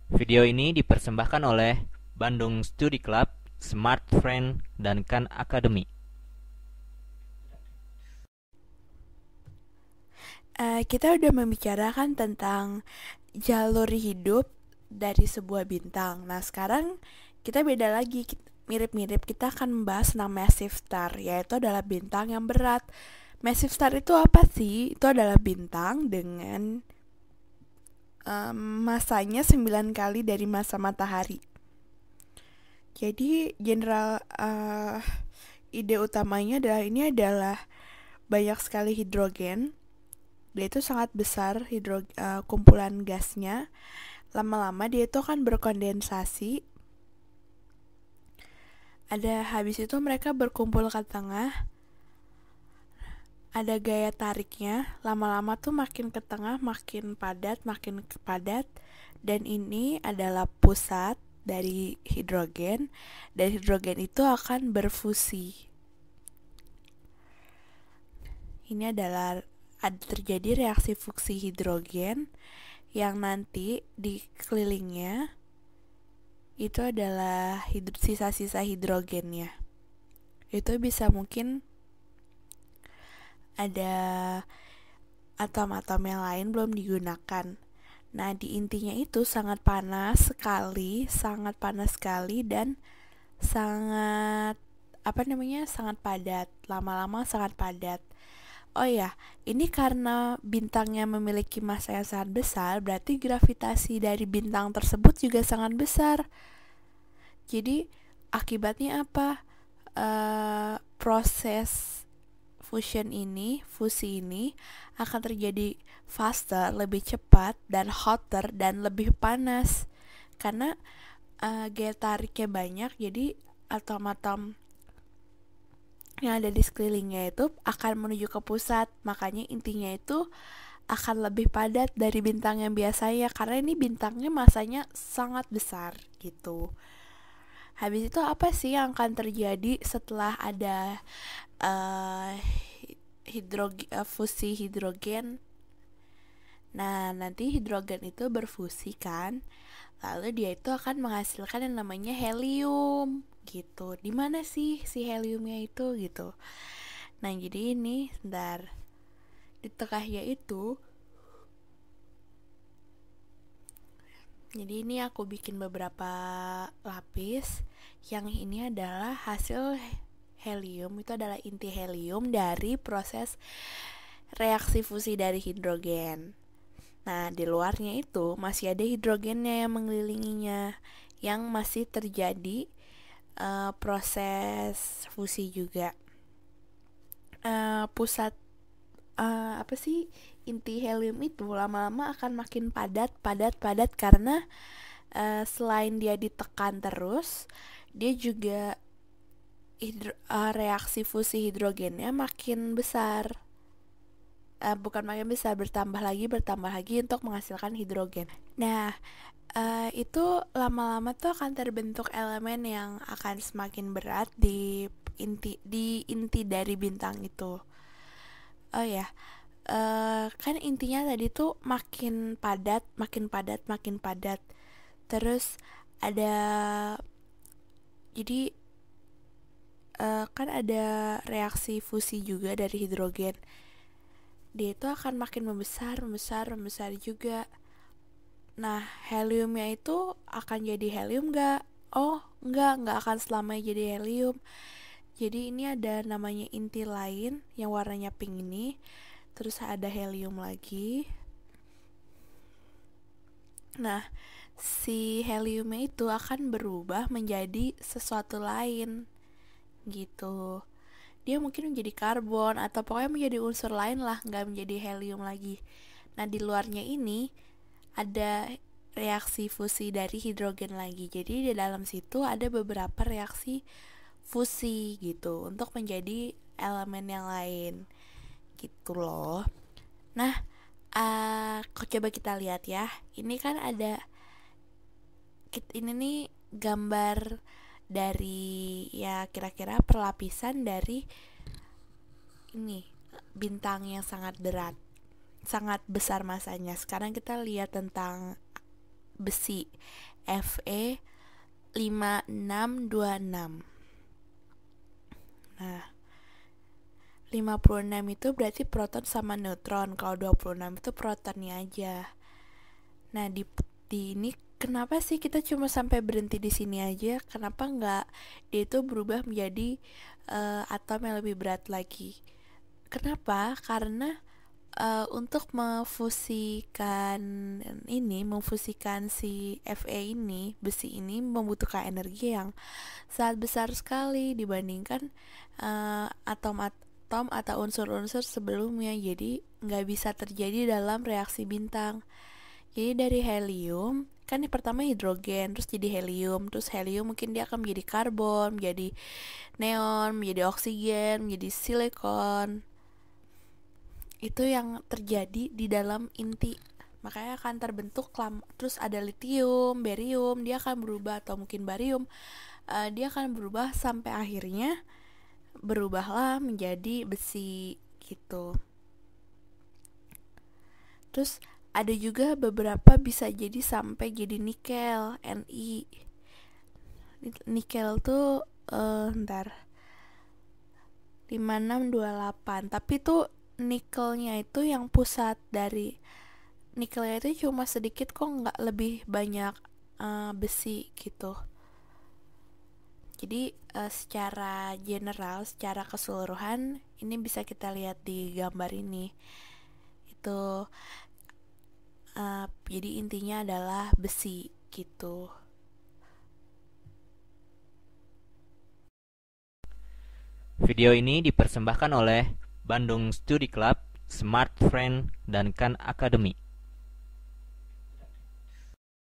Video ini dipersembahkan oleh Bandung Studi Club, Smart Friend, dan Khan Academy. Kita udah membicarakan tentang jalur hidup dari sebuah bintang. Nah, sekarang kita beda lagi, mirip-mirip. Kita akan membahas tentang massive star, yaitu adalah bintang yang berat. Massive star itu apa sih? Itu adalah bintang dengan masanya 9 kali dari masa matahari. Jadi, ide utamanya adalah ini adalah banyak sekali hidrogen. Dia itu sangat besar kumpulan gasnya. Lama-lama dia itu akan berkondensasi. Habis itu mereka berkumpul ke tengah. Ada gaya tariknya. Lama-lama tuh makin ke tengah, makin padat, makin padat. Dan ini adalah pusat dari hidrogen. Dan hidrogen itu akan berfusi. Ini adalah terjadi reaksi fuksi hidrogen yang nanti di kelilingnya itu adalah sisa-sisa hidrogennya. Itu bisa mungkin ada atom-atom yang lain belum digunakan. Nah, di intinya itu sangat panas sekali dan sangat sangat padat. Lama-lama sangat padat. Oh ya, ini karena bintangnya memiliki massa yang sangat besar, berarti gravitasi dari bintang tersebut juga sangat besar. Jadi akibatnya apa? Proses fusi ini akan terjadi faster, lebih cepat, dan hotter, dan lebih panas. Karena gaya tariknya banyak, jadi atom-atom yang ada di sekelilingnya itu akan menuju ke pusat. Makanya intinya itu akan lebih padat dari bintang yang biasanya, karena ini bintangnya masanya sangat besar gitu. Habis itu apa sih yang akan terjadi setelah ada fusi hidrogen? Nah, nanti hidrogen itu berfusi kan, lalu dia itu akan menghasilkan yang namanya helium gitu. Di mana sih si heliumnya itu gitu? Nah, jadi ini sebentar, di tengahnya itu. Jadi ini aku bikin beberapa lapis. Yang ini adalah hasil helium. Itu adalah inti helium dari proses reaksi fusi dari hidrogen. Nah, di luarnya itu masih ada hidrogennya yang mengelilinginya, yang masih terjadi proses fusi juga. Pusat inti helium itu lama-lama akan makin padat karena selain dia ditekan terus, dia juga reaksi fusi hidrogennya makin besar. Bukan makin besar, bertambah lagi untuk menghasilkan hidrogen. Nah, itu lama-lama tuh akan terbentuk elemen yang akan semakin berat di inti dari bintang itu. Oh ya, kan intinya tadi tuh makin padat. Terus ada, jadi kan ada reaksi fusi juga dari hidrogen. Dia itu akan makin membesar juga. Nah, heliumnya itu akan jadi helium gak? Oh, enggak akan selamanya jadi helium. Jadi ini ada namanya inti lain yang warnanya pink ini. Terus ada helium lagi. Nah, si heliumnya itu akan berubah menjadi sesuatu lain gitu. Dia mungkin menjadi karbon atau pokoknya menjadi unsur lain lah, nggak menjadi helium lagi. Nah, di luarnya ini ada reaksi fusi dari hidrogen lagi. Jadi di dalam situ ada beberapa reaksi fusi gitu untuk menjadi elemen yang lain gitu loh. Nah, coba kita lihat ya. Ini kan ada, ini nih gambar dari ya kira-kira perlapisan dari ini bintang yang sangat berat, sangat besar masanya. Sekarang kita lihat tentang besi Fe5626. Nah, 56 itu berarti proton sama neutron. Kalau 26 itu protonnya aja. Nah, di ini kenapa sih kita cuma sampai berhenti di sini aja? Kenapa nggak dia itu berubah menjadi atom yang lebih berat lagi? Kenapa? Karena untuk memfusikan si Fe ini, besi ini membutuhkan energi yang sangat besar sekali dibandingkan atom-atom atau unsur-unsur sebelumnya. Jadi nggak bisa terjadi dalam reaksi bintang. Jadi dari helium kan yang pertama hidrogen, terus jadi helium, terus helium mungkin dia akan menjadi karbon, menjadi neon, menjadi oksigen, menjadi silikon. Itu yang terjadi di dalam inti. Makanya akan terbentuk terus ada litium, barium, dia akan berubah, atau mungkin barium, dia akan berubah sampai akhirnya berubahlah menjadi besi gitu. Terus ada juga beberapa bisa jadi sampai jadi nikel, Ni. Nikel tuh 5628, tapi tuh nikelnya itu yang pusat dari nikelnya itu cuma sedikit kok, nggak lebih banyak besi gitu. Jadi secara general, secara keseluruhan ini bisa kita lihat di gambar ini. Itu jadi intinya adalah besi gitu. Video ini dipersembahkan oleh Bandung Studi Club, Smart Friend, dan Khan Academy.